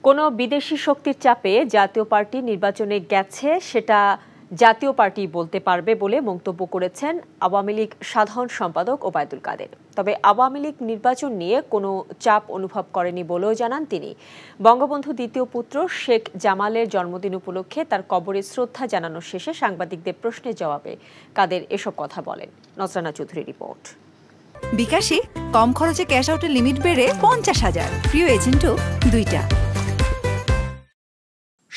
কোনো বিদেশি শক্তির চাপে জাতীয় পার্টি নির্বাচনে গেছে সেটা জাতীয় পার্টি বলতে পারবে বলে মন্তব্য করেছেন আওয়ামী লীগ সাধারণ সম্পাদক ওবায়দুল কাদের। তবে আওয়ামী লীগ নির্বাচন নিয়ে কোনো চাপ অনুভব করেনি বলেও জানান তিনি। বঙ্গবন্ধু দ্বিতীয় পুত্র শেখ জামালের জন্মদিন উপলক্ষে তার কবরে শ্রদ্ধা জানানোর শেষে সাংবাদিকদের প্রশ্নের জবাবে কাদের এসব কথা বলেন। নজরানা চৌধুরীর রিপোর্ট। বিকাশে কম খরচে ক্যাশ আউটের লিমিট বেড়ে 50,000, প্রিয় এজেন্টও 2টা।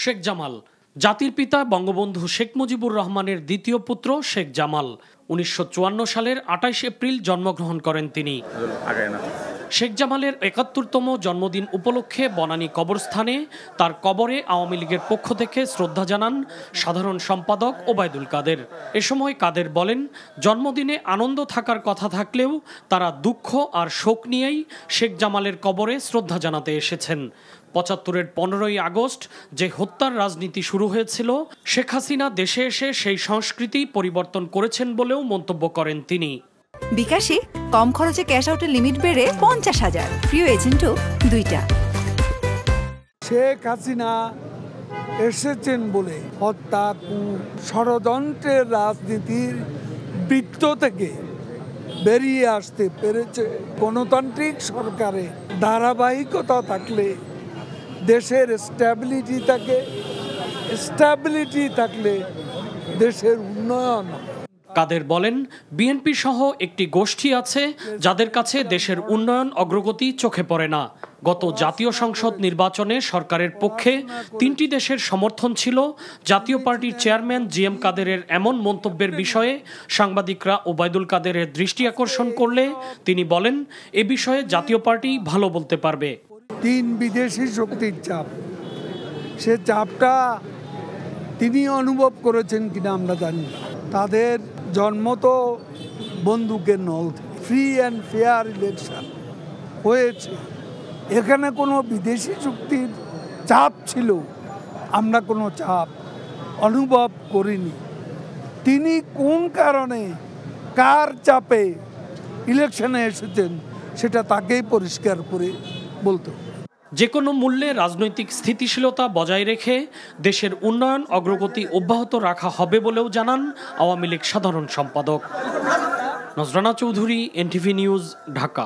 শেখ জামাল জাতির পিতা বঙ্গবন্ধু শেখ মুজিবুর রহমানের দ্বিতীয় পুত্র শেখ জামাল 1954 সালের 28 এপ্রিল জন্মগ্রহণ করেন তিনি। শেখ জামালের 71তম জন্মদিন উপলক্ষে বনানী কবরস্থানে তার কবরে আওয়ামী লীগের পক্ষ থেকে শ্রদ্ধা জানান সাধারণ সম্পাদক ওবায়দুল কাদের। এ সময় কাদের বলেন, জন্মদিনে আনন্দ থাকার কথা থাকলেও তারা দুঃখ আর শোক নিয়েই শেখ জামালের কবরে শ্রদ্ধা জানাতে এসেছেন। 75-এর 15ই আগস্ট যে হত্যার রাজনীতি শুরু হয়েছিল, শেখ হাসিনা দেশে এসে সেই সংস্কৃতি পরিবর্তন করেছেন বলেও মন্তব্য করেন তিনি। বিকাশে কম খরচে ক্যাশ আউটের লিমিট বেড়ে 50,000, প্রিয় এজেন্টও 2টা। শেখ হাসিনা এসেছেন বলে হত্যা, ষড়যন্ত্রের রাজনীতির বৃত্ত থেকে বেরিয়ে আসতে পেরেছে। গণতান্ত্রিক সরকারে ধারাবাহিকতা থাকলে দেশের স্ট্যাবিলিটি থাকলে দেশের উন্নয়ন। কাদের বলেন, বিএনপি সহ একটি গোষ্ঠী আছে যাদের কাছে দেশের উন্নয়ন অগ্রগতি চোখে পড়ে না। গত জাতীয় সংসদ নির্বাচনে সরকারের পক্ষে 3টি দেশের সমর্থন ছিল। জাতীয় পার্টির চেয়ারম্যান জিএম কাদেরের এমন মন্তব্যের বিষয়ে সাংবাদিকরা ওবায়দুল কাদেরের দৃষ্টি আকর্ষণ করলে তিনি বলেন, এ বিষয়ে জাতীয় পার্টি ভালো বলতে পারবে। 3 বিদেশি শক্তির চাপ, সে চাপটা তিনি অনুভব করেছেন কিনা আমরা জানি না। তাদের জন্ম তো বন্দুকের নল। ফ্রি অ্যান্ড ফেয়ার ইলেকশন হয়েছে, এখানে কোনো বিদেশি শক্তির চাপ ছিল, আমরা কোনো চাপ অনুভব করিনি। তিনি কোন কারণে কার চাপে ইলেকশনে এসেছেন সেটা তাকেই পরিষ্কার করে বলতে হবে। যে কোনো মূল্যে রাজনৈতিক স্থিতিশীলতা বজায় রেখে দেশের উন্নয়ন অগ্রগতি অব্যাহত রাখা হবে বলেও জানান আওয়ামী লীগ সাধারণ সম্পাদক। নজরানা চৌধুরী, এনটিভি নিউজ, ঢাকা।